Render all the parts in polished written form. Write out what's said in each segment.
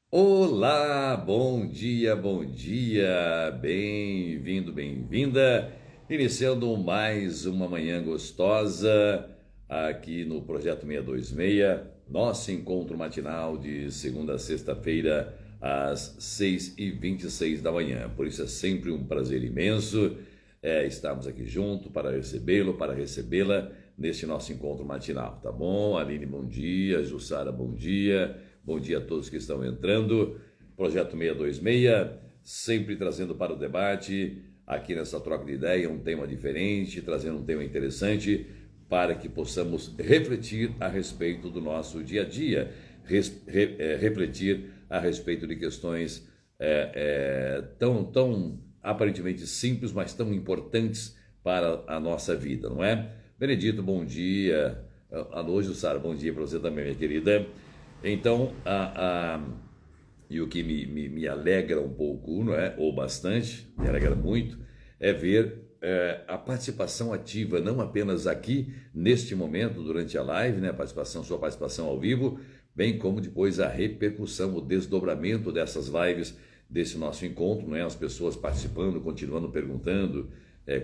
Olá, bom dia, bem-vindo, bem-vinda, iniciando mais uma manhã gostosa aqui no Projeto 626, nosso encontro matinal de segunda a sexta-feira às 6h26 da manhã. Por isso é sempre um prazer imenso estarmos aqui junto para recebê-lo, para recebê-la neste nosso encontro matinal, tá bom? Aline, bom dia, Jussara, bom dia. Bom dia a todos que estão entrando. Projeto 626, sempre trazendo para o debate, aqui nessa troca de ideia, um tema diferente, trazendo um tema interessante para que possamos refletir a respeito do nosso dia a dia, refletir a respeito de questões tão aparentemente simples, mas tão importantes para a nossa vida, não é? Benedito, bom dia. Alô, Jussara, bom dia para você também, minha querida. Então, e o que me alegra um pouco, não é? Ou bastante, me alegra muito, é ver a participação ativa, não apenas aqui, neste momento, durante a live, né? Sua participação ao vivo, bem como depois a repercussão, o desdobramento dessas lives, desse nosso encontro, né? As pessoas participando, continuando perguntando,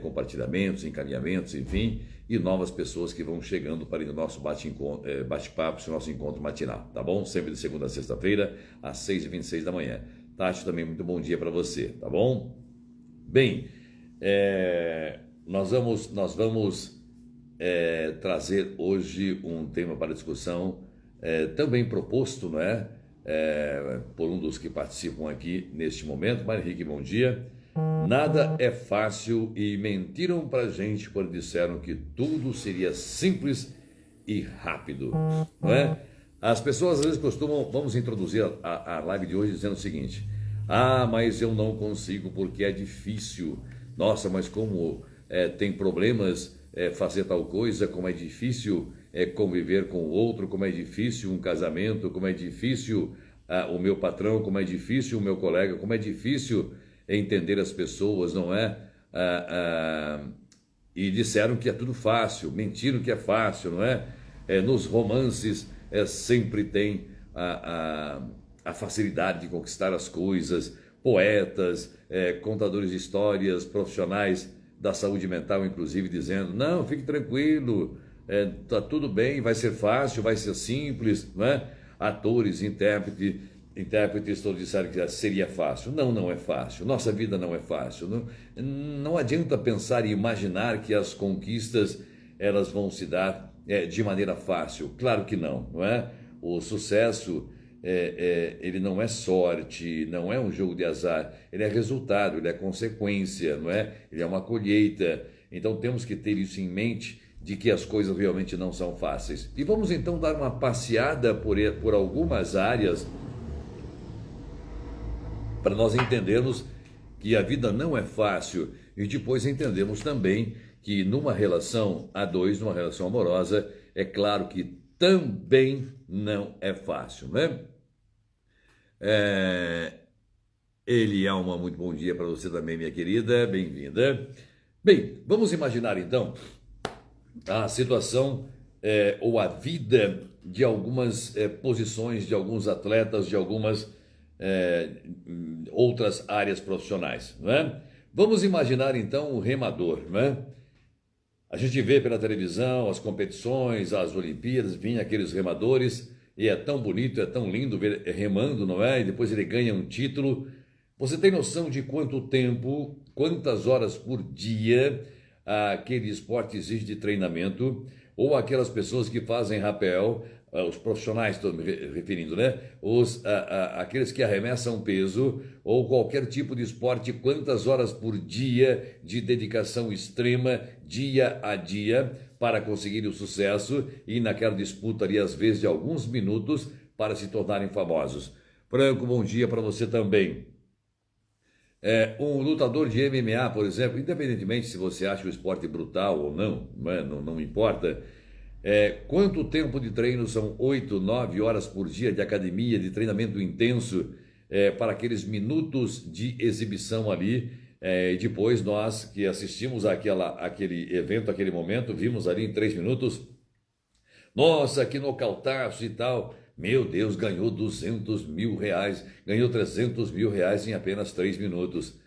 compartilhamentos, encaminhamentos, enfim, e novas pessoas que vão chegando para o nosso bate-papo, esse nosso encontro matinal, tá bom? Sempre de segunda a sexta-feira, às 6h26 da manhã. Tati, também muito bom dia para você, tá bom? Bem, nós vamos trazer hoje um tema para discussão, também proposto, não é? Por um dos que participam aqui neste momento. Mário Henrique, bom dia. Nada é fácil e mentiram pra gente quando disseram que tudo seria simples e rápido, não é? As pessoas às vezes costumam, vamos introduzir a live de hoje dizendo o seguinte: ah, mas eu não consigo porque é difícil. Nossa, mas como tem problemas fazer tal coisa, como é difícil conviver com o outro, como é difícil um casamento, como é difícil o meu patrão, como é difícil o meu colega, como é difícil entender as pessoas, não é? E disseram que é tudo fácil, mentiram que é fácil, não é? Nos romances sempre tem a facilidade de conquistar as coisas, poetas, contadores de histórias, profissionais da saúde mental, inclusive, dizendo, não, fique tranquilo, tá tudo bem, vai ser fácil, vai ser simples, não é? Atores, intérpretes todos disseram que seria fácil. Não, não é fácil. Nossa vida não é fácil. Não adianta pensar e imaginar que as conquistas elas vão se dar de maneira fácil. Claro que não, não é? O sucesso ele não é sorte, não é um jogo de azar. Ele é resultado, ele é consequência, não é? Ele é uma colheita. Então temos que ter isso em mente, de que as coisas realmente não são fáceis. E vamos então dar uma passeada por algumas áreas para nós entendermos que a vida não é fácil e depois entendemos também que numa relação a dois, numa relação amorosa, é claro que também não é fácil, né? Elielma, muito bom dia para você também, minha querida, bem-vinda. Bem, vamos imaginar então a situação ou a vida de algumas posições, de alguns atletas, de algumas outras áreas profissionais, não é? Vamos imaginar então o remador, não é? A gente vê pela televisão as competições, as Olimpíadas, vinha aqueles remadores, e é tão bonito, é tão lindo ver remando, não é? E depois ele ganha um título. Você tem noção de quanto tempo, quantas horas por dia aquele esporte exige de treinamento? Ou aquelas pessoas que fazem rapel, os profissionais, estou me referindo, né? Aqueles que arremessam peso, ou qualquer tipo de esporte, quantas horas por dia de dedicação extrema, dia a dia, para conseguir o sucesso e naquela disputa ali, às vezes, de alguns minutos, para se tornarem famosos. Franco, bom dia para você também. Um lutador de MMA, por exemplo, independentemente se você acha o esporte brutal ou não, não importa, quanto tempo de treino são 8, 9 horas por dia de academia, de treinamento intenso, para aqueles minutos de exibição ali, e depois nós que assistimos aquele evento, aquele momento, vimos ali em 3 minutos, nossa, que nocautaço e tal. Meu Deus, ganhou 200 mil reais, ganhou 300 mil reais em apenas 3 minutos.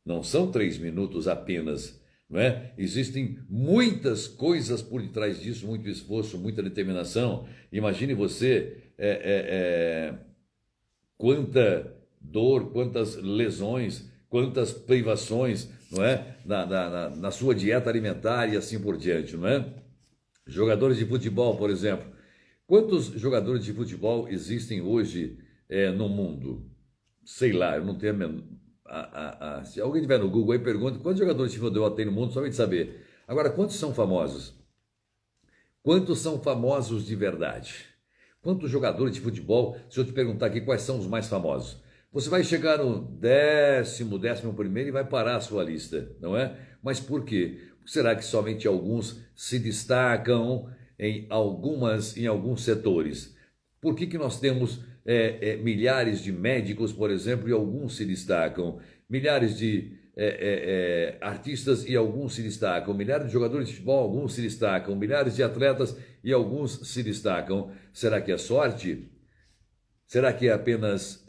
Não são 3 minutos apenas, não é? Existem muitas coisas por detrás disso, muito esforço, muita determinação. Imagine você quanta dor, quantas lesões, quantas privações, não é? Na sua dieta alimentar e assim por diante, não é? Jogadores de futebol, por exemplo. Quantos jogadores de futebol existem hoje no mundo? Sei lá, eu não tenho a menor... Se alguém tiver no Google aí, pergunta quantos jogadores de futebol tem no mundo, só para saber. Agora, quantos são famosos? Quantos são famosos de verdade? Quantos jogadores de futebol, se eu te perguntar aqui quais são os mais famosos? Você vai chegar no 11º e vai parar a sua lista, não é? Mas por quê? Será que somente alguns se destacam em alguns setores? Por que nós temos milhares de médicos, por exemplo, e alguns se destacam? Milhares de artistas e alguns se destacam, milhares de jogadores de futebol, alguns se destacam, milhares de atletas e alguns se destacam. Será que é sorte? Será que é apenas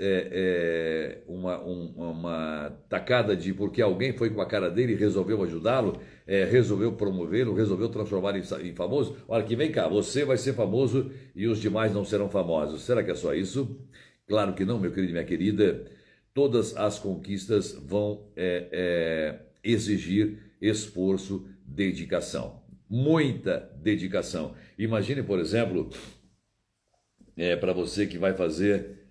uma tacada de porque alguém foi com a cara dele e resolveu ajudá-lo, resolveu promovê-lo, resolveu transformá-lo em famoso? Olha aqui, vem cá, você vai ser famoso e os demais não serão famosos. Será que é só isso? Claro que não, meu querido e minha querida. Todas as conquistas vão exigir esforço, dedicação. Muita dedicação. Imagine, por exemplo, para você que vai fazer,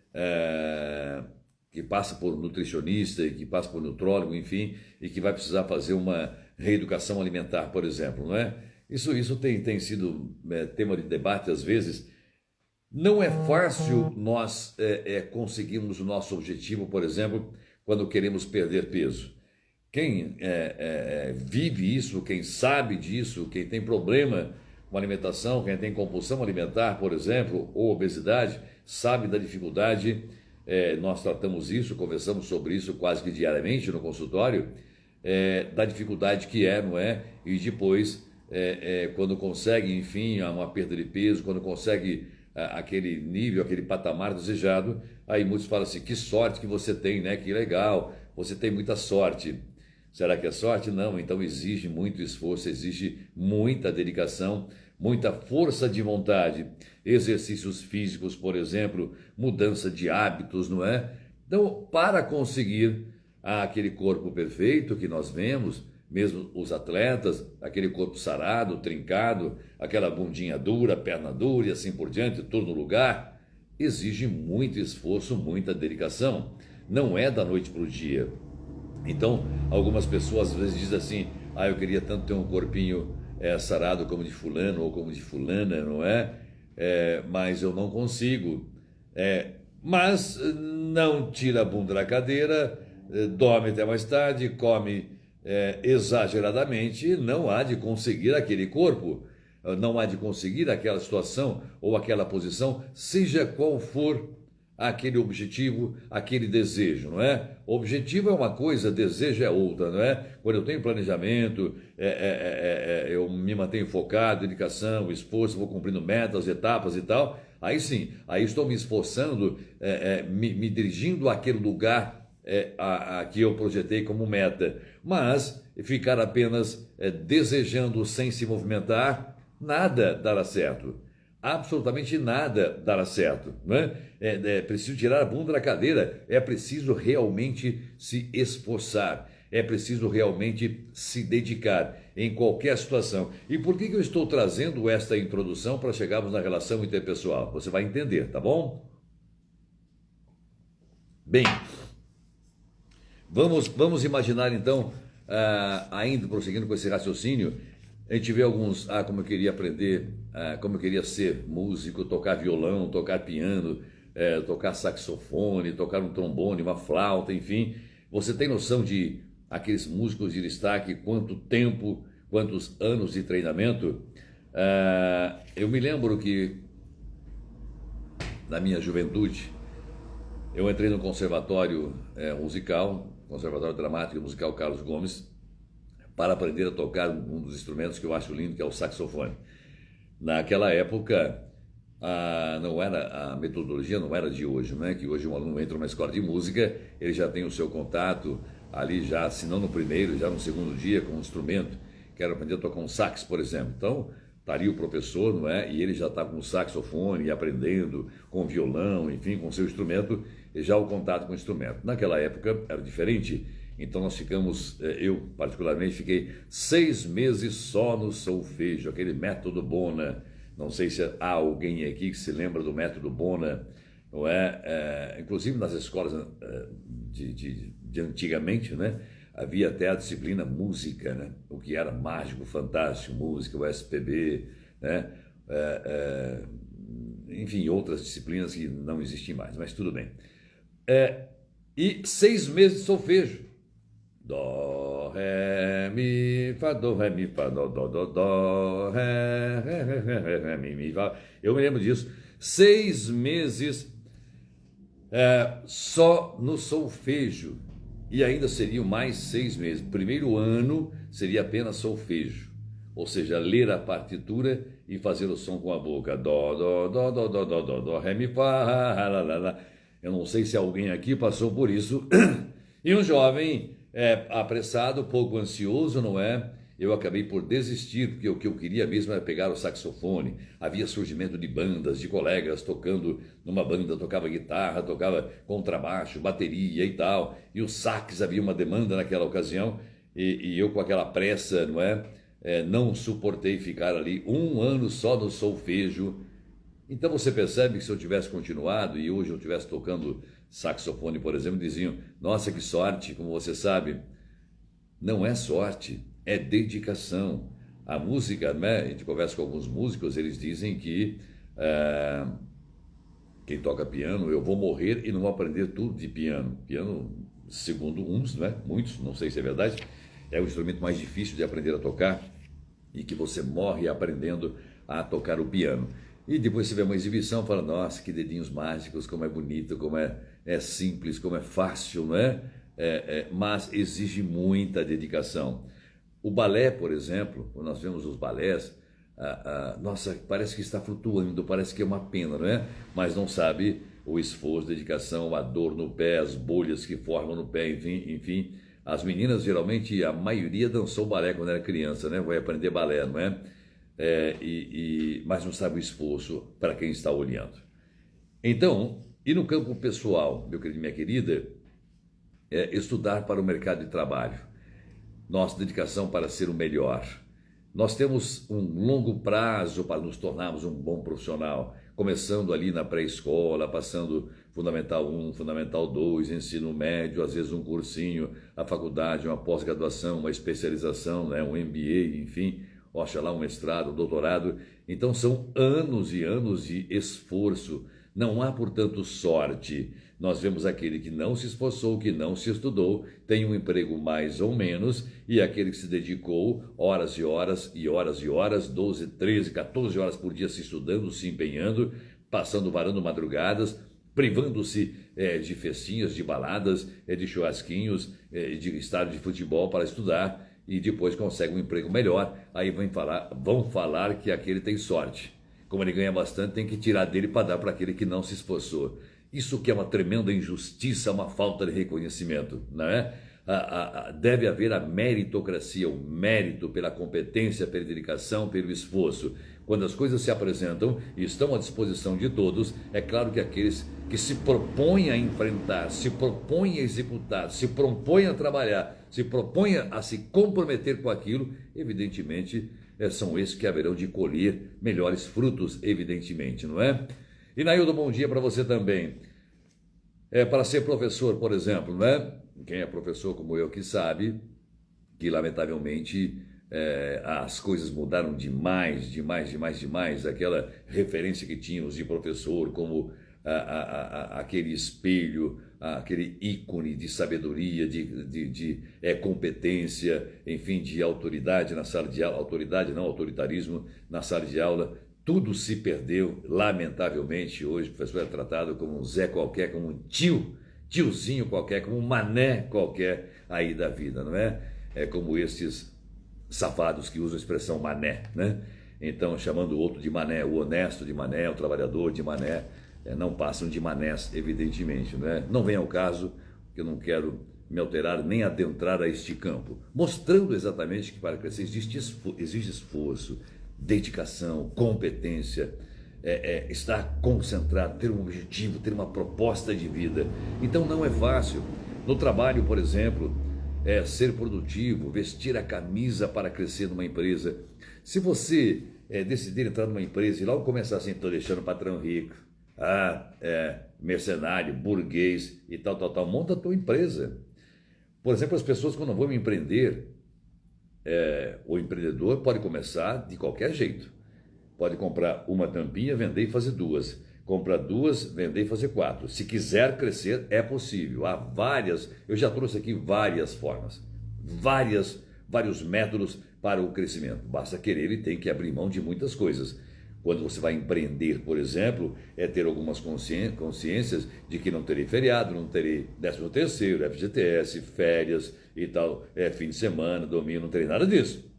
que passa por nutricionista, que passa por nutrólogo, enfim, e que vai precisar fazer uma reeducação alimentar, por exemplo, não é? Isso tem sido tema de debate às vezes. Não é fácil nós conseguirmos o nosso objetivo, por exemplo, quando queremos perder peso. Quem vive isso, quem sabe disso, quem tem problema com alimentação, quem tem compulsão alimentar, por exemplo, ou obesidade, sabe da dificuldade. Nós tratamos isso, conversamos sobre isso quase que diariamente no consultório, da dificuldade que não é? E depois, quando consegue, enfim, uma perda de peso, quando consegue aquele nível, aquele patamar desejado, aí muitos falam assim, que sorte que você tem, né? Que legal, você tem muita sorte. Será que é sorte? Não, então exige muito esforço, exige muita dedicação, muita força de vontade, exercícios físicos, por exemplo, mudança de hábitos, não é? Então, para conseguir aquele corpo perfeito que nós vemos, mesmo os atletas, aquele corpo sarado, trincado, aquela bundinha dura, perna dura e assim por diante, tudo no lugar, exige muito esforço, muita dedicação. Não é da noite para o dia. Então, algumas pessoas às vezes dizem assim, eu queria tanto ter um corpinho sarado como de fulano ou como de fulana, não é? Mas eu não consigo. Mas não tira a bunda da cadeira, dorme até mais tarde, come exageradamente, não há de conseguir aquele corpo, não há de conseguir aquela situação ou aquela posição, seja qual for aquele objetivo, aquele desejo, não é? O objetivo é uma coisa, desejo é outra, não é? Quando eu tenho planejamento, eu me mantenho focado, dedicação, esforço, vou cumprindo metas, etapas e tal, aí sim, aí estou me esforçando, me dirigindo àquele lugar que eu projetei como meta. Mas ficar apenas desejando sem se movimentar, nada dará certo. Absolutamente nada dará certo, não é? É preciso tirar a bunda da cadeira, é preciso realmente se esforçar, é preciso realmente se dedicar em qualquer situação. E por que eu estou trazendo esta introdução para chegarmos na relação interpessoal? Você vai entender, tá bom? Bem, vamos imaginar então, ainda prosseguindo com esse raciocínio, a gente vê alguns, como eu queria aprender, como eu queria ser músico, tocar violão, tocar piano, tocar saxofone, tocar um trombone, uma flauta, enfim. Você tem noção de aqueles músicos de destaque, quanto tempo, quantos anos de treinamento? Eu me lembro que, na minha juventude, eu entrei no conservatório musical, Conservatório Dramático e Musical Carlos Gomes, para aprender a tocar um dos instrumentos que eu acho lindo, que é o saxofone. Naquela época, não era, a metodologia não era de hoje, né? Que hoje um aluno entra numa escola de música, ele já tem o seu contato ali já, se não no primeiro, já no segundo dia com um instrumento. Quero aprender a tocar um sax, por exemplo. Então, está ali o professor, não é? E ele já está com o saxofone, aprendendo, com o violão, enfim, com o seu instrumento, e já o contato com o instrumento. Naquela época era diferente, então nós ficamos, eu particularmente fiquei 6 meses só no solfejo, aquele método Bona. Não sei se há alguém aqui que se lembra do método Bona, não é? Inclusive nas escolas de antigamente, né? Havia até a disciplina música, né? O que era mágico, fantástico, música, o SPB, né? Enfim, outras disciplinas que não existem mais, mas tudo bem. E 6 meses de solfejo. Dó, ré, mi, fá, dó, ré, mi, fá, dó, ré, mi, fá. Eu me lembro disso. 6 meses só no solfejo. E ainda seriam mais 6 meses. Primeiro ano seria apenas solfejo, ou seja, ler a partitura e fazer o som com a boca. Dó, dó, dó, dó, dó, dó, dó, dó, ré, mi, fá, lá, lá, lá. Eu não sei se alguém aqui passou por isso. E um jovem apressado, pouco ansioso, não é? Eu acabei por desistir, porque o que eu queria mesmo era pegar o saxofone. Havia surgimento de bandas, de colegas tocando numa banda, tocava guitarra, tocava contrabaixo, bateria e tal. E o sax havia uma demanda naquela ocasião, e eu com aquela pressa, não é? Não suportei ficar ali 1 ano só no solfejo. Então você percebe que se eu tivesse continuado e hoje eu estivesse tocando saxofone, por exemplo, diziam, nossa, que sorte, como você sabe. Não é sorte, é dedicação. A música, né? A gente conversa com alguns músicos, eles dizem que quem toca piano, eu vou morrer e não vou aprender tudo de piano. Piano, segundo uns, né? Muitos, não sei se é verdade, é o instrumento mais difícil de aprender a tocar e que você morre aprendendo a tocar o piano. E depois você vê uma exibição e fala, nossa, que dedinhos mágicos, como é bonito, como é simples, como é fácil, não é? Mas exige muita dedicação. O balé, por exemplo, quando nós vemos os balés, nossa, parece que está flutuando, parece que é uma pena, não é? Mas não sabe o esforço, dedicação, a dor no pé, as bolhas que formam no pé, enfim. As meninas, geralmente, a maioria dançou balé quando era criança, né? Vai aprender balé, não é? Mas não sabe o esforço para quem está olhando. Então, e no campo pessoal, meu querido e minha querida, estudar para o mercado de trabalho. Nossa dedicação para ser o melhor. Nós temos um longo prazo para nos tornarmos um bom profissional, começando ali na pré-escola, passando Fundamental 1, Fundamental 2, ensino médio, às vezes um cursinho, a faculdade, uma pós-graduação, uma especialização, né, um MBA, enfim, oxalá um mestrado, um doutorado. Então são anos e anos de esforço. Não há, portanto, sorte. Nós vemos aquele que não se esforçou, que não se estudou, tem um emprego mais ou menos, e aquele que se dedicou horas e horas e horas e horas, 12, 13, 14 horas por dia se estudando, se empenhando, passando, varando madrugadas, privando-se de festinhas, de baladas, de churrasquinhos, de estádio de futebol para estudar, e depois consegue um emprego melhor. Aí vão falar que aquele tem sorte. Como ele ganha bastante, tem que tirar dele para dar para aquele que não se esforçou. Isso que é uma tremenda injustiça, uma falta de reconhecimento, não é? Deve haver a meritocracia, o mérito pela competência, pela dedicação, pelo esforço. Quando as coisas se apresentam e estão à disposição de todos, é claro que aqueles que se propõem a enfrentar, se propõem a executar, se propõem a trabalhar, se propõem a se comprometer com aquilo, evidentemente, são esses que haverão de colher melhores frutos, evidentemente, não é? E Naildo, bom dia para você também. Para ser professor, por exemplo, né? Quem é professor como eu que sabe que, lamentavelmente, as coisas mudaram demais. Aquela referência que tínhamos de professor como aquele espelho, aquele ícone de sabedoria, de competência, enfim, de autoridade na sala de aula, autoridade não, autoritarismo na sala de aula. Tudo se perdeu, lamentavelmente. Hoje o professor é tratado como um Zé qualquer, como um tiozinho qualquer, como um mané qualquer aí da vida, não é? É como esses safados que usam a expressão mané, né? então chamando o outro de mané, o honesto de mané, o trabalhador de mané, não passam de manés, evidentemente, não é? Não vem ao caso, porque eu não quero me alterar nem adentrar a este campo, mostrando exatamente que para crescer existe esforço, dedicação, competência, estar concentrado, ter um objetivo, ter uma proposta de vida. Então não é fácil. No trabalho, por exemplo, ser produtivo, vestir a camisa para crescer numa empresa. Se você decidir entrar numa empresa e logo começar assim, estou deixando o patrão rico, mercenário, burguês e tal, monta a tua empresa. Por exemplo, as pessoas quando vão empreender, o empreendedor pode começar de qualquer jeito. Pode comprar uma tampinha, vender e fazer duas. Comprar duas, vender e fazer 4. Se quiser crescer, é possível. Há várias, eu já trouxe aqui várias formas, vários métodos para o crescimento. Basta querer e tem que abrir mão de muitas coisas. Quando você vai empreender, por exemplo, ter algumas consciências de que não terei feriado, não terei 13º, FGTS, férias e tal, fim de semana, domingo, não terei nada disso.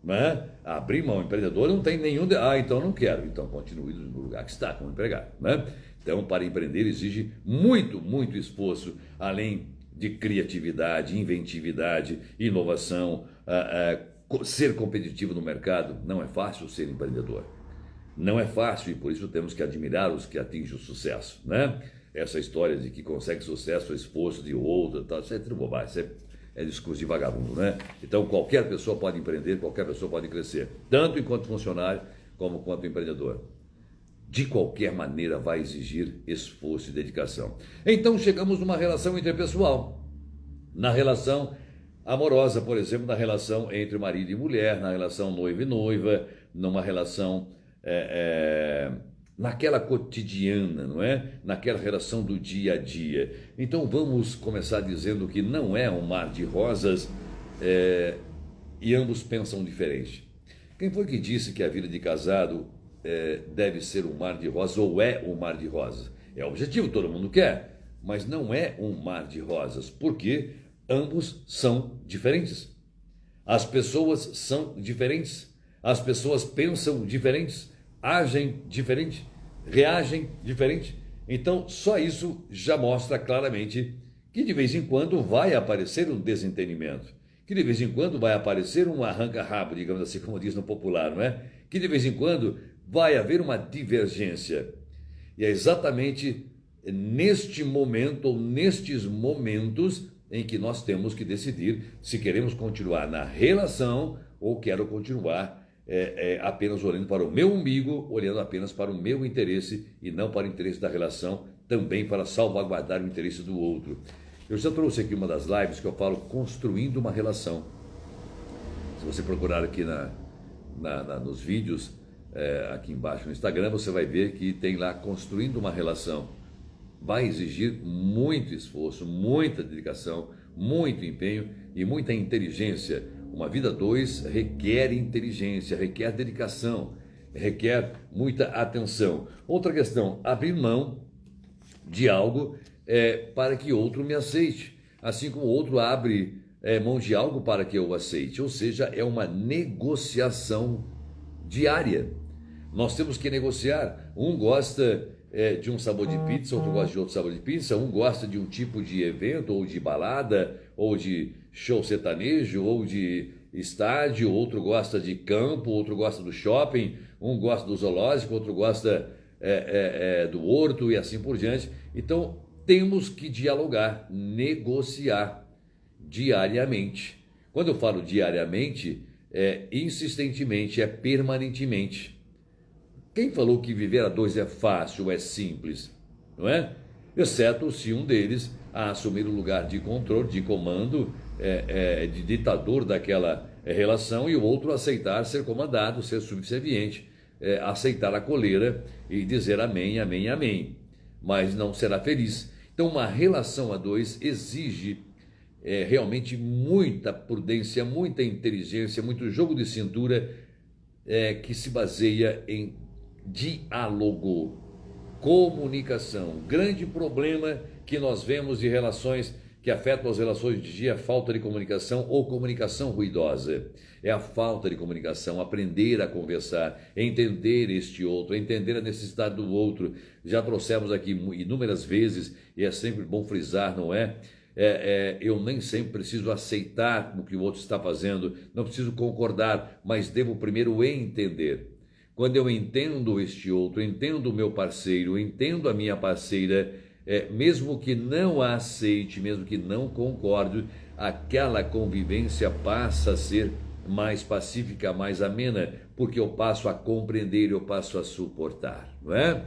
Né? Abrir mão, o empreendedor não tem nenhum, então não quero, então continue no lugar que está, como empregado, né? Então, para empreender exige muito esforço, além de criatividade, inventividade, inovação, ser competitivo no mercado. Não é fácil ser empreendedor, não é fácil, e por isso temos que admirar os que atingem o sucesso, né? Essa história de que consegue sucesso, o esforço de outro, tal, isso é tudo bobagem, isso é discurso de vagabundo, né? Então qualquer pessoa pode empreender, qualquer pessoa pode crescer, tanto enquanto funcionário como enquanto empreendedor. De qualquer maneira vai exigir esforço e dedicação. Então chegamos numa relação interpessoal, na relação amorosa, por exemplo, na relação entre marido e mulher, na relação noivo e noiva, numa relação naquela cotidiana, não é? Naquela relação do dia a dia. Então vamos começar dizendo que não é um mar de rosas e ambos pensam diferente. Quem foi que disse que a vida de casado deve ser um mar de rosas ou é um mar de rosas? É o objetivo, todo mundo quer, mas não é um mar de rosas, porque ambos são diferentes. As pessoas são diferentes, as pessoas pensam diferentes, agem diferente, reagem diferente. Então, só isso já mostra claramente que de vez em quando vai aparecer um desentendimento, que de vez em quando vai aparecer um arranca-rabo, digamos assim, como diz no popular, não é? Que de vez em quando vai haver uma divergência. E é exatamente neste momento, ou nestes momentos, em que nós temos que decidir se queremos continuar na relação ou quero continuar apenas olhando para o meu umbigo, olhando apenas para o meu interesse e não para o interesse da relação, também para salvaguardar o interesse do outro. Eu já trouxe aqui uma das lives que eu falo construindo uma relação. Se você procurar aqui nos vídeos, aqui embaixo no Instagram, você vai ver que tem lá construindo uma relação. Vai exigir muito esforço, muita dedicação, muito empenho e muita inteligência. Uma vida 2 requer inteligência, requer dedicação, requer muita atenção. Outra questão, abrir mão de algo para que outro me aceite, assim como o outro abre mão de algo para que eu o aceite, ou seja, é uma negociação diária. Nós temos que negociar. Um gosta de um sabor de pizza, outro gosta de outro sabor de pizza, um gosta de um tipo de evento, ou de balada, ou de show sertanejo, ou de estádio, outro gosta de campo, outro gosta do shopping, um gosta do zoológico, outro gosta do horto e assim por diante. Então, temos que dialogar, negociar diariamente. Quando eu falo diariamente, insistentemente, permanentemente. Quem falou que viver a 2 é fácil, é simples, não é? Exceto se um deles assumir o lugar de controle, de comando, de ditador daquela relação e o outro aceitar ser comandado, ser subserviente, aceitar a coleira e dizer amém, amém, amém, mas não será feliz. Então uma relação a 2 exige realmente muita prudência, muita inteligência, muito jogo de cintura que se baseia em diálogo, comunicação. Grande problema que nós vemos de relações que afetam as relações de dia é a falta de comunicação ou comunicação ruidosa. É a falta de comunicação, aprender a conversar, entender este outro, entender a necessidade do outro. Já trouxemos aqui inúmeras vezes, e é sempre bom frisar, não é? Eu nem sempre preciso aceitar o que o outro está fazendo, não preciso concordar, mas devo primeiro entender. Quando eu entendo este outro, entendo o meu parceiro, entendo a minha parceira, mesmo que não a aceite, mesmo que não concorde, aquela convivência passa a ser mais pacífica, mais amena, porque eu passo a compreender, eu passo a suportar, não é?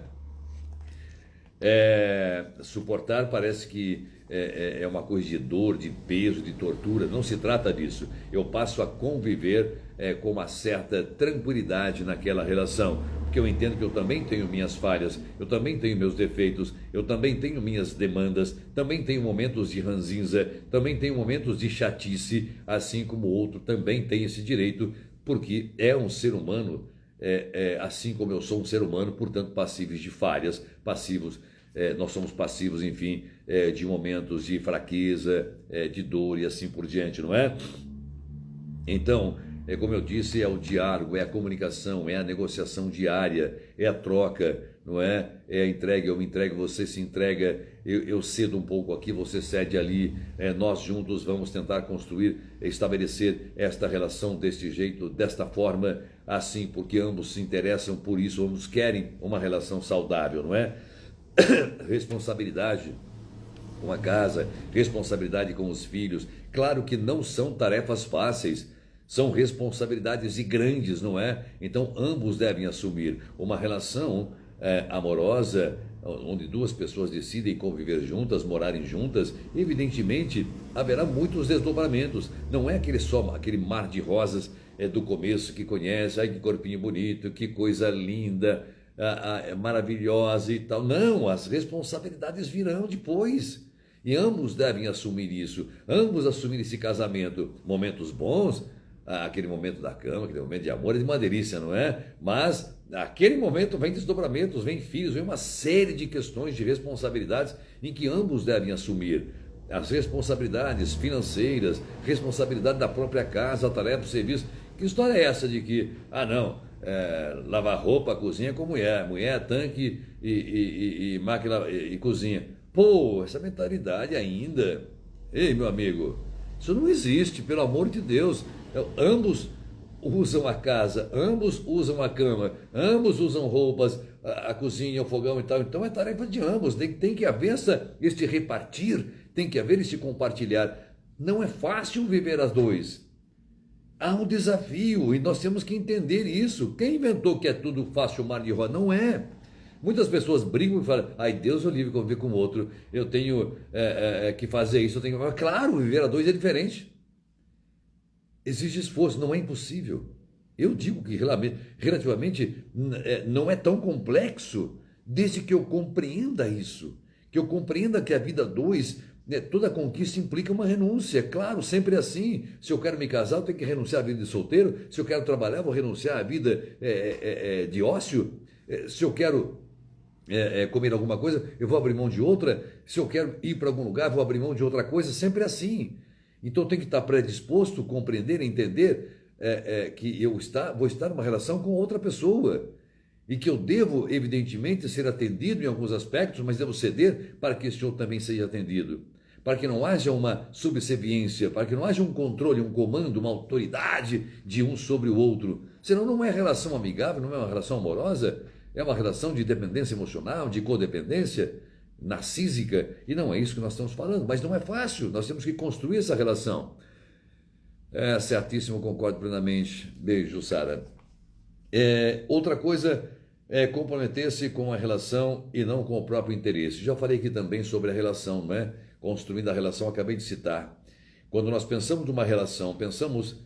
Suportar parece que é uma coisa de dor, de peso, de tortura. Não se trata disso. Eu passo a conviver com uma certa tranquilidade naquela relação, porque eu entendo que eu também tenho minhas falhas, eu também tenho meus defeitos, eu também tenho minhas demandas, também tenho momentos de ranzinza, também tenho momentos de chatice, assim como o outro também tem esse direito, porque é um ser humano, assim como eu sou um ser humano, portanto passíveis de falhas, passivos. Nós somos passivos, enfim, de momentos de fraqueza, de dor e assim por diante, não é? Então, como eu disse, é o diálogo, é a comunicação, é a negociação diária, é a troca, não é? É a entrega, eu me entrego, você se entrega, eu cedo um pouco aqui, você cede ali, nós juntos vamos tentar construir, estabelecer esta relação deste jeito, desta forma, assim, porque ambos se interessam por isso, ambos querem uma relação saudável, não é? Responsabilidade com a casa, responsabilidade com os filhos, claro que não são tarefas fáceis, são responsabilidades grandes, não é? Então ambos devem assumir uma relação amorosa, onde duas pessoas decidem conviver juntas, morarem juntas. Evidentemente haverá muitos desdobramentos, não é aquele mar de rosas do começo que conhece, ai que corpinho bonito, que coisa linda, maravilhosa e tal. Não, as responsabilidades virão depois. E ambos devem assumir isso, ambos assumir esse casamento. Momentos bons, aquele momento da cama, aquele momento de amor é de uma delícia, não é? Mas naquele momento vem desdobramentos, vem filhos, vem uma série de questões de responsabilidades em que ambos devem assumir. As responsabilidades financeiras, responsabilidade da própria casa, a tarefa, o serviço. Que história é essa de que, lavar roupa, cozinha com mulher tanque e máquina e cozinha? Pô, essa mentalidade ainda, ei meu amigo, isso não existe, pelo amor de Deus. Ambos usam a casa, ambos usam a cama, ambos usam roupas, a cozinha, o fogão e tal. Então é tarefa de ambos, tem que haver este repartir, tem que haver esse compartilhar. Não é fácil viver as dois. Há um desafio e nós temos que entender isso. Quem inventou que é tudo fácil, mar de rosa? Não é. Muitas pessoas brigam e falam, ai, Deus o livre conviver com o outro, eu tenho que fazer isso, eu tenho que... Claro, viver a dois é diferente. Exige esforço, não é impossível. Eu digo que relativamente não é tão complexo, desde que eu compreenda isso, que eu compreenda que a vida a dois, toda conquista implica uma renúncia. Claro, sempre é assim. Se eu quero me casar, eu tenho que renunciar à vida de solteiro. Se eu quero trabalhar, eu vou renunciar à vida de ócio. Se eu quero comer alguma coisa, eu vou abrir mão de outra. Se eu quero ir para algum lugar, vou abrir mão de outra coisa. Sempre é assim. Então eu tenho que estar predisposto, compreender, entender que vou estar numa relação com outra pessoa e que eu devo, evidentemente, ser atendido em alguns aspectos, mas devo ceder para que esse outro também seja atendido, para que não haja uma subserviência, para que não haja um controle, um comando, uma autoridade de um sobre o outro. Senão não é relação amigável, não é uma relação amorosa, é uma relação de dependência emocional, de codependência narcísica, e não é isso que nós estamos falando, mas não é fácil, nós temos que construir essa relação. Certíssimo, concordo plenamente. Beijo, Sara. Outra coisa é comprometer-se com a relação e não com o próprio interesse. Já falei aqui também sobre a relação, não é? Construindo a relação, acabei de citar. Quando nós pensamos numa relação, pensamos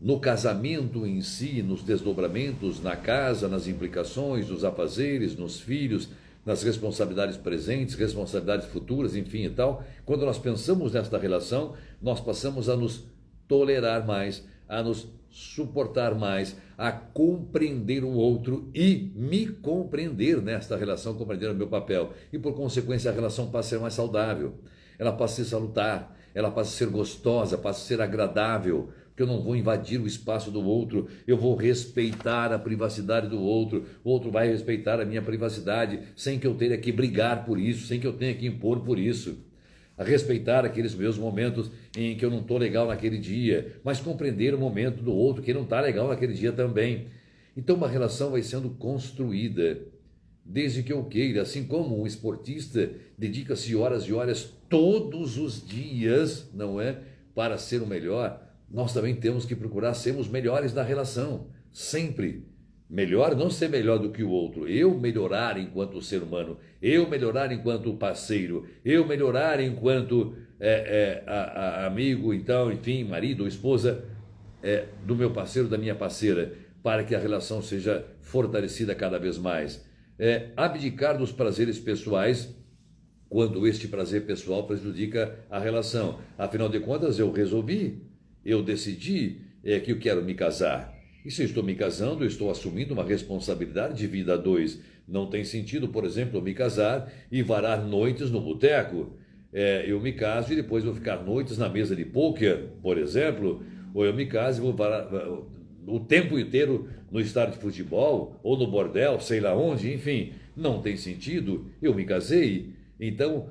no casamento em si, nos desdobramentos, na casa, nas implicações, nos afazeres, nos filhos, nas responsabilidades presentes, responsabilidades futuras, enfim e tal. Quando nós pensamos nesta relação, nós passamos a nos tolerar mais, a nos suportar mais, a compreender o outro e me compreender nesta relação, compreender o meu papel. E por consequência a relação passa a ser mais saudável, ela passa a ser salutar, ela passa a ser gostosa, passa a ser agradável, porque eu não vou invadir o espaço do outro, eu vou respeitar a privacidade do outro, o outro vai respeitar a minha privacidade, sem que eu tenha que brigar por isso, sem que eu tenha que impor por isso. A respeitar aqueles meus momentos em que eu não estou legal naquele dia, mas compreender o momento do outro que não está legal naquele dia também. Então uma relação vai sendo construída desde que eu queira, assim como um esportista dedica-se horas e horas todos os dias, não é, para ser o melhor, nós também temos que procurar sermos melhores na relação, sempre. Melhor não ser melhor do que o outro, eu melhorar enquanto ser humano, eu melhorar enquanto parceiro, eu melhorar enquanto amigo, então, enfim, marido ou esposa do meu parceiro, da minha parceira, para que a relação seja fortalecida cada vez mais. Abdicar dos prazeres pessoais quando este prazer pessoal prejudica a relação. Afinal de contas, eu resolvi, eu decidi que eu quero me casar. E se eu estou me casando, eu estou assumindo uma responsabilidade de vida a dois. Não tem sentido, por exemplo, eu me casar e varar noites no boteco. Eu me caso e depois vou ficar noites na mesa de pôquer, por exemplo. Ou eu me caso e vou varar o tempo inteiro no estádio de futebol ou no bordel, sei lá onde, enfim. Não tem sentido, eu me casei. Então,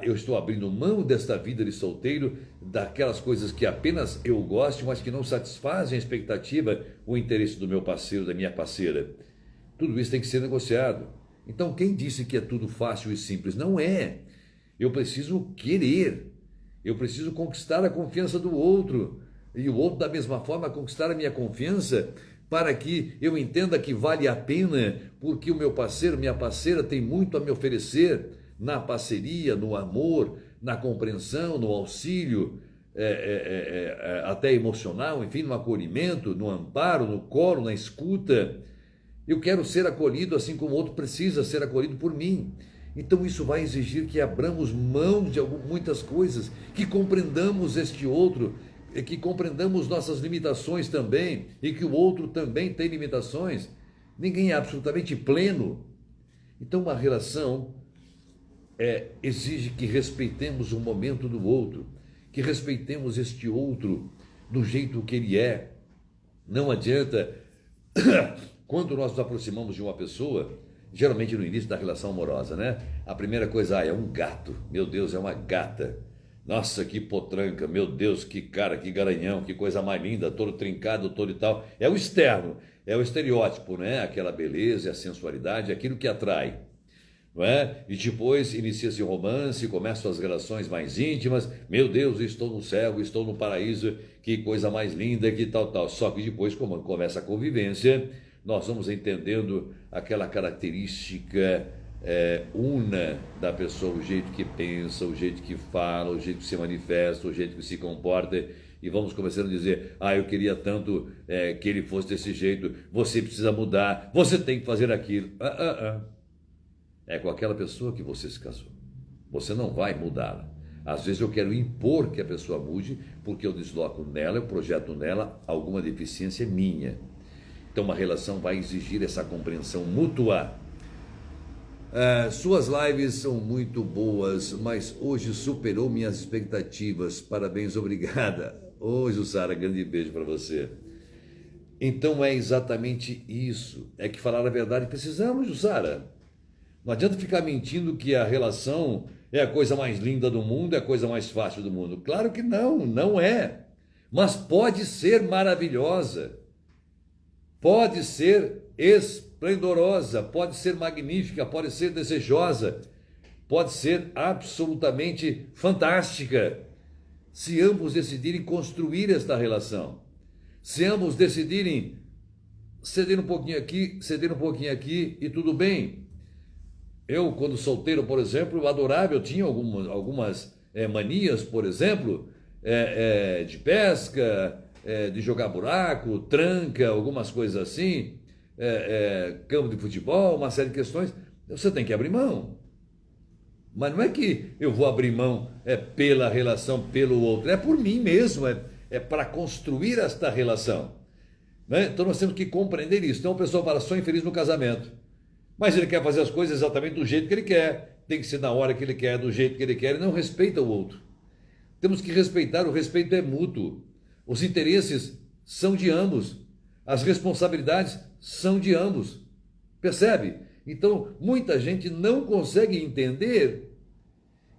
eu estou abrindo mão desta vida de solteiro, daquelas coisas que apenas eu gosto, mas que não satisfazem a expectativa, o interesse do meu parceiro, da minha parceira. Tudo isso tem que ser negociado. Então, quem disse que é tudo fácil e simples? Não é. Eu preciso querer. Eu preciso conquistar a confiança do outro. E o outro, da mesma forma, conquistar a minha confiança, para que eu entenda que vale a pena, porque o meu parceiro, minha parceira tem muito a me oferecer, na parceria, no amor, na compreensão, no auxílio, até emocional, enfim, no acolhimento, no amparo, no colo, na escuta. Eu quero ser acolhido assim como o outro precisa ser acolhido por mim. Então isso vai exigir que abramos mão de muitas coisas, que compreendamos este outro, que compreendamos nossas limitações também, e que o outro também tem limitações. Ninguém é absolutamente pleno. Então uma relação exige que respeitemos o momento do outro, que respeitemos este outro do jeito que ele é. Não adianta, quando nós nos aproximamos de uma pessoa, geralmente no início da relação amorosa, né? A primeira coisa, é um gato, meu Deus, é uma gata. Nossa, que potranca, meu Deus, que cara, que garanhão, que coisa mais linda, todo trincado, todo e tal. É o externo, é o estereótipo, né? Aquela beleza, a sensualidade, aquilo que atrai. Não é? E depois inicia-se o romance, começam as relações mais íntimas. Meu Deus, estou no céu, estou no paraíso, que coisa mais linda, que tal. Só que depois, como começa a convivência, nós vamos entendendo aquela característica una da pessoa, o jeito que pensa, o jeito que fala, o jeito que se manifesta, o jeito que se comporta. E vamos começando a dizer, eu queria tanto que ele fosse desse jeito, você precisa mudar, você tem que fazer aquilo. É com aquela pessoa que você se casou. Você não vai mudá-la. Às vezes eu quero impor que a pessoa mude, porque eu desloco nela, eu projeto nela alguma deficiência minha. Então uma relação vai exigir essa compreensão mútua. Suas lives são muito boas, mas hoje superou minhas expectativas. Parabéns, obrigada. Ô, Jussara, grande beijo para você. Então é exatamente isso. É que falar a verdade precisamos, Jussara. Não adianta ficar mentindo que a relação é a coisa mais linda do mundo, é a coisa mais fácil do mundo. Claro que não, não é. Mas pode ser maravilhosa, pode ser esplendorosa, pode ser magnífica, pode ser desejosa, pode ser absolutamente fantástica, se ambos decidirem construir esta relação, se ambos decidirem ceder um pouquinho aqui e tudo bem. Eu, quando solteiro, por exemplo, eu adorava, eu tinha algumas manias, por exemplo, de pesca, de jogar buraco, tranca, algumas coisas assim, campo de futebol, uma série de questões. Você tem que abrir mão. Mas não é que eu vou abrir mão pela relação, pelo outro, é por mim mesmo, é para construir esta relação. né? Então nós temos que compreender isso. Então a pessoa fala, sou infeliz no casamento. Mas ele quer fazer as coisas exatamente do jeito que ele quer. Tem que ser na hora que ele quer, do jeito que ele quer. E não respeita o outro. Temos que respeitar, o respeito é mútuo. Os interesses são de ambos. As responsabilidades são de ambos. Percebe? Então, muita gente não consegue entender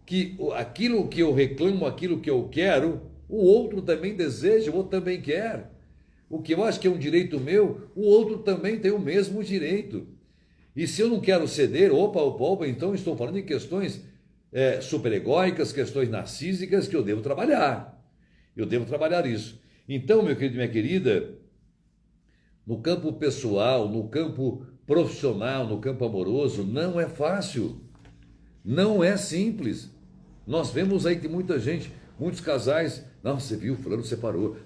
que aquilo que eu reclamo, aquilo que eu quero, o outro também deseja, o outro também quer. O que eu acho que é um direito meu, o outro também tem o mesmo direito. E se eu não quero ceder, opa, então estou falando em questões superegóicas, questões narcísicas que eu devo trabalhar. Eu devo trabalhar isso. Então, meu querido e minha querida, no campo pessoal, no campo profissional, no campo amoroso, não é fácil. Não é simples. Nós vemos aí que muita gente, muitos casais, não, você viu, fulano separou,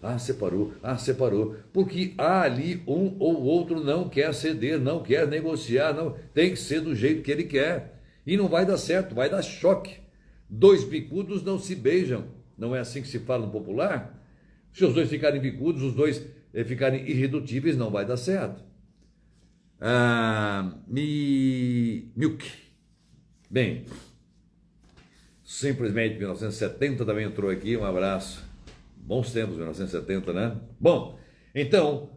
separou, porque há ali um ou outro não quer ceder, não quer negociar, não, tem que ser do jeito que ele quer. E não vai dar certo, vai dar choque. Dois bicudos não se beijam, não é assim que se fala no popular? Se os dois ficarem bicudos, os dois ficarem irredutíveis, não vai dar certo. Milk. Bem, simplesmente 1970 também entrou aqui, um abraço. Bons tempos, 1970, né? Bom, então,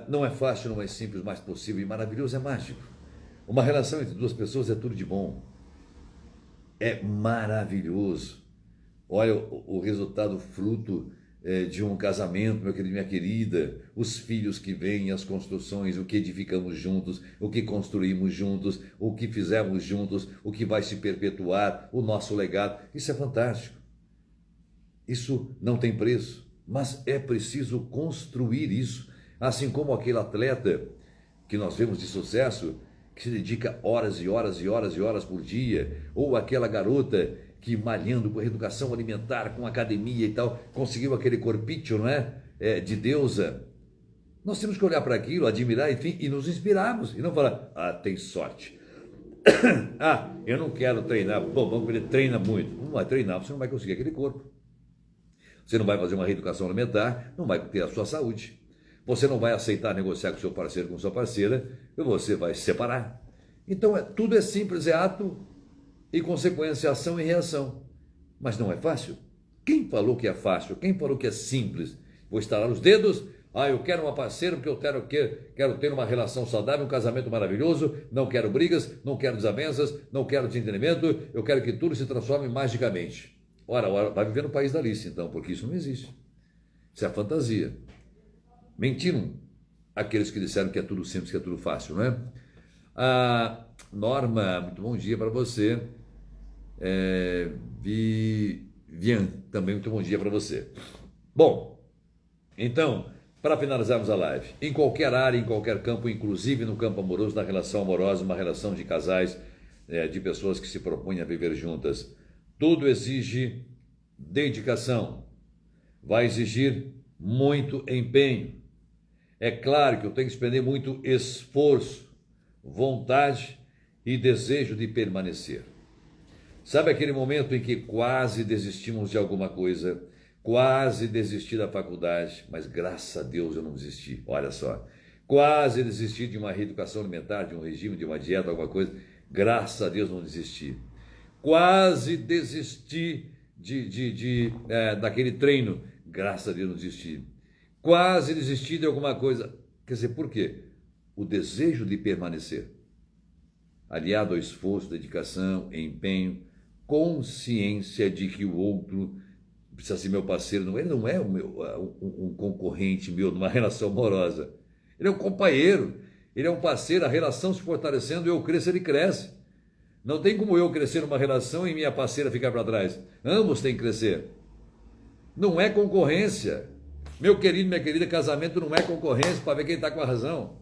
não é fácil, não é simples, mas possível e maravilhoso, é mágico. Uma relação entre duas pessoas é tudo de bom. É maravilhoso. Olha o resultado, fruto de um casamento, meu querido, minha querida, os filhos que vêm, as construções, o que edificamos juntos, o que construímos juntos, o que fizemos juntos, o que vai se perpetuar, o nosso legado, isso é fantástico. Isso não tem preço, mas é preciso construir isso, assim como aquele atleta que nós vemos de sucesso, que se dedica horas e horas e horas e horas por dia, ou aquela garota que malhando com educação alimentar, com academia e tal, conseguiu aquele corpício, não é? De deusa. Nós temos que olhar para aquilo, admirar, enfim, e nos inspirarmos, e não falar, tem sorte. Eu não quero treinar. Bom, vamos ver, treina muito. Não vai treinar, você não vai conseguir aquele corpo. Você não vai fazer uma reeducação alimentar, não vai ter a sua saúde. Você não vai aceitar negociar com seu parceiro, com sua parceira, e você vai se separar. Então, tudo é simples, é ato e consequência, ação e reação. Mas não é fácil? Quem falou que é fácil? Quem falou que é simples? Vou estalar os dedos, eu quero uma parceira porque eu quero ter uma relação saudável, um casamento maravilhoso, não quero brigas, não quero desavenças, não quero desentendimento, eu quero que tudo se transforme magicamente. Ora, vai viver no país da Alice então, porque isso não existe. Isso é fantasia. Mentiram aqueles que disseram que é tudo simples, que é tudo fácil, não é? Norma, muito bom dia para você. Vivian, também muito bom dia para você. Bom, então, para finalizarmos a live, em qualquer área, em qualquer campo, inclusive no campo amoroso, na relação amorosa, uma relação de casais, de pessoas que se propõem a viver juntas, tudo exige dedicação, vai exigir muito empenho. É claro que eu tenho que expender muito esforço, vontade e desejo de permanecer. Sabe aquele momento em que quase desistimos de alguma coisa, quase desisti da faculdade, mas graças a Deus eu não desisti, olha só. Quase desisti de uma reeducação alimentar, de um regime, de uma dieta, alguma coisa, graças a Deus não desisti. Quase desisti daquele treino, graças a Deus não desisti. Quase desisti de alguma coisa, quer dizer, por quê? O desejo de permanecer, aliado ao esforço, dedicação, empenho, consciência de que o outro precisa ser meu parceiro, ele não é um concorrente meu numa relação amorosa, ele é um companheiro, ele é um parceiro, a relação se fortalecendo, eu cresço, ele cresce. Não tem como eu crescer numa relação e minha parceira ficar para trás, ambos têm que crescer. Não é concorrência, meu querido, minha querida, casamento não é concorrência para ver quem está com a razão,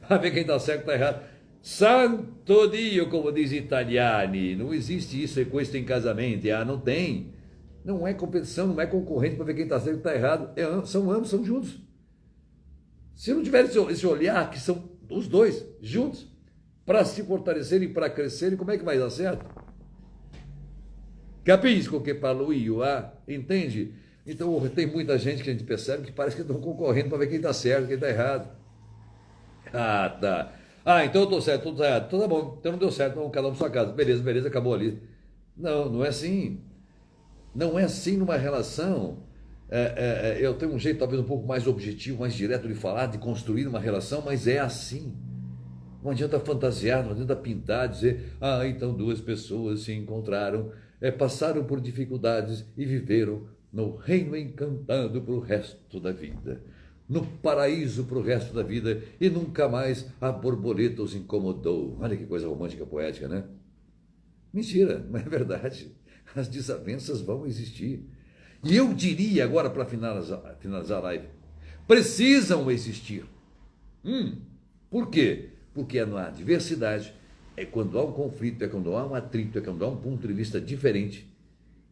para ver quem está certo e está errado. Santo Dio, como diz italiani, não existe isso, questo em casamento, não tem. Não é competição, não é concorrente para ver quem está certo e está errado, são ambos, são juntos. Se não tiver esse olhar, que são os dois juntos, para se fortalecerem, para crescerem, como é que vai dar certo? Capisco que parlo io, entende? Então tem muita gente que a gente percebe que parece que estão concorrendo para ver quem está certo, quem está errado. Ah, tá. Ah, então eu estou certo, tudo errado. Então tá bom, então não deu certo, então cada um para sua casa. Beleza, beleza, acabou ali. Não, não é assim. Não é assim numa relação. Eu tenho um jeito talvez um pouco mais objetivo, mais direto de falar, de construir uma relação, mas é assim. Não adianta fantasiar, não adianta pintar, dizer, ah, então duas pessoas se encontraram, passaram por dificuldades e viveram no reino encantado para o resto da vida. No paraíso para o resto da vida e nunca mais a borboleta os incomodou. Olha que coisa romântica, poética, né? Mentira, não é verdade. As desavenças vão existir. E eu diria agora, para finalizar a live, precisam existir. Por quê? Porque é na adversidade, é quando há um conflito, é quando há um atrito, é quando há um ponto de vista diferente,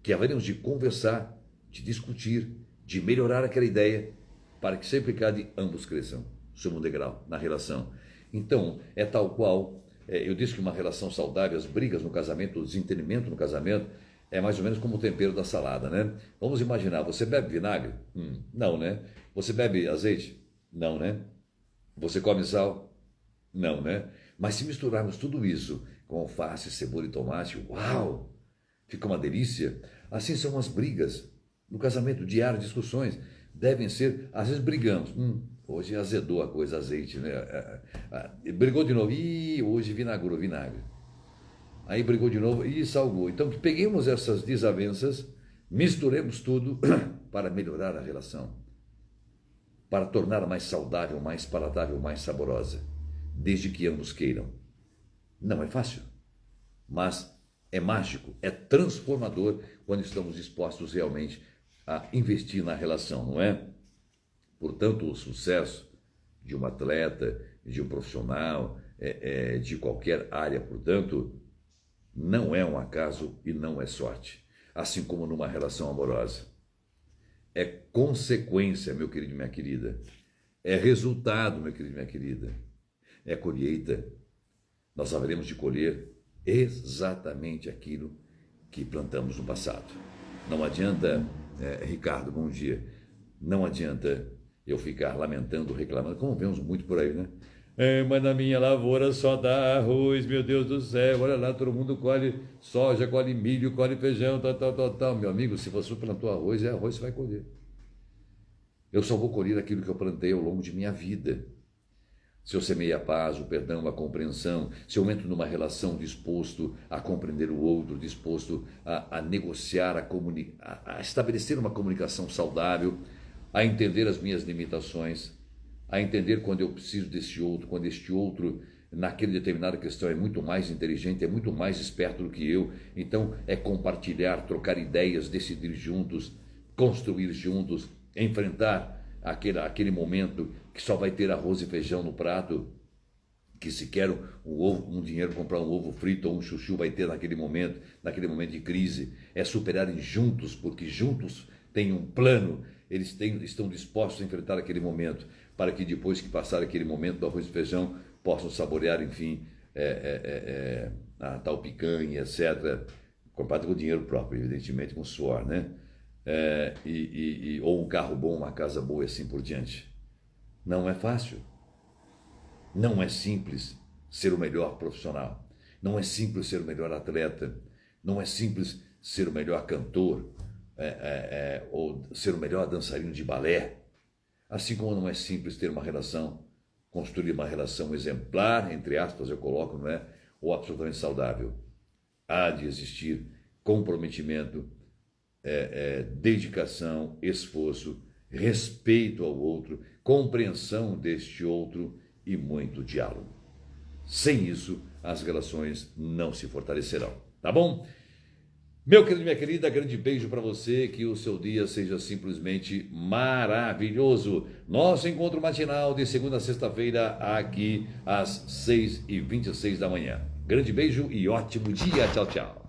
que haveremos de conversar, de discutir, de melhorar aquela ideia, para que sempre cada ambos cresçam, sob um degrau, na relação. Então, é tal qual, eu disse que uma relação saudável, as brigas no casamento, o desentendimento no casamento, é mais ou menos como o tempero da salada, né? Vamos imaginar, você bebe vinagre? Não, né? Você bebe azeite? Não, né? Você come sal? Não, né? Mas se misturarmos tudo isso com alface, cebola e tomate, uau! Fica uma delícia. Assim são as brigas no casamento, diário, discussões. Devem ser, às vezes brigamos. Hoje azedou a coisa, azeite, né? Brigou de novo. Hoje vinagrou vinagre. Aí brigou de novo e salgou. Então, peguemos essas desavenças, misturemos tudo para melhorar a relação, para torná-la mais saudável, mais palatável, mais saborosa, desde que ambos queiram. Não é fácil, mas é mágico, é transformador quando estamos dispostos realmente a investir na relação, não é? Portanto, o sucesso de um atleta, de um profissional, de qualquer área, portanto, não é um acaso e não é sorte, assim como numa relação amorosa. É consequência, meu querido e minha querida. É resultado, meu querido e minha querida. É colheita. Nós haveremos de colher exatamente aquilo que plantamos no passado. Não adianta, Ricardo, bom dia, não adianta eu ficar lamentando, reclamando, como vemos muito por aí, né? Mas na minha lavoura só dá arroz, meu Deus do céu, olha lá, todo mundo colhe soja, colhe milho, colhe feijão, tal. Meu amigo, se você plantou arroz, arroz você vai colher. Eu só vou colher aquilo que eu plantei ao longo de minha vida. Se eu semeio a paz, o perdão, a compreensão, se eu entro numa relação disposto a compreender o outro, disposto a negociar, a estabelecer uma comunicação saudável, a entender as minhas limitações, a entender quando eu preciso desse outro, quando este outro, naquela determinada questão, é muito mais inteligente, é muito mais esperto do que eu. Então, é compartilhar, trocar ideias, decidir juntos, construir juntos, enfrentar aquele momento que só vai ter arroz e feijão no prato, que se quer um dinheiro comprar um ovo frito ou um chuchu vai ter naquele momento de crise. É superarem juntos, porque juntos têm um plano, eles estão dispostos a enfrentar aquele momento, para que depois que passar aquele momento do arroz e feijão, possam saborear, enfim, a tal picanha, etc., comprado com dinheiro próprio, evidentemente, com suor, né? Ou um carro bom, uma casa boa e assim por diante. Não é fácil. Não é simples ser o melhor profissional. Não é simples ser o melhor atleta. Não é simples ser o melhor cantor, ou ser o melhor dançarino de balé. Assim como não é simples ter uma relação, construir uma relação exemplar, entre aspas, eu coloco, não é? Ou absolutamente saudável. Há de existir comprometimento, dedicação, esforço, respeito ao outro, compreensão deste outro e muito diálogo. Sem isso, as relações não se fortalecerão, tá bom? Meu querido e minha querida, grande beijo para você, que o seu dia seja simplesmente maravilhoso. Nosso encontro matinal de segunda a sexta-feira aqui às 6h26 da manhã. Grande beijo e ótimo dia. Tchau, tchau.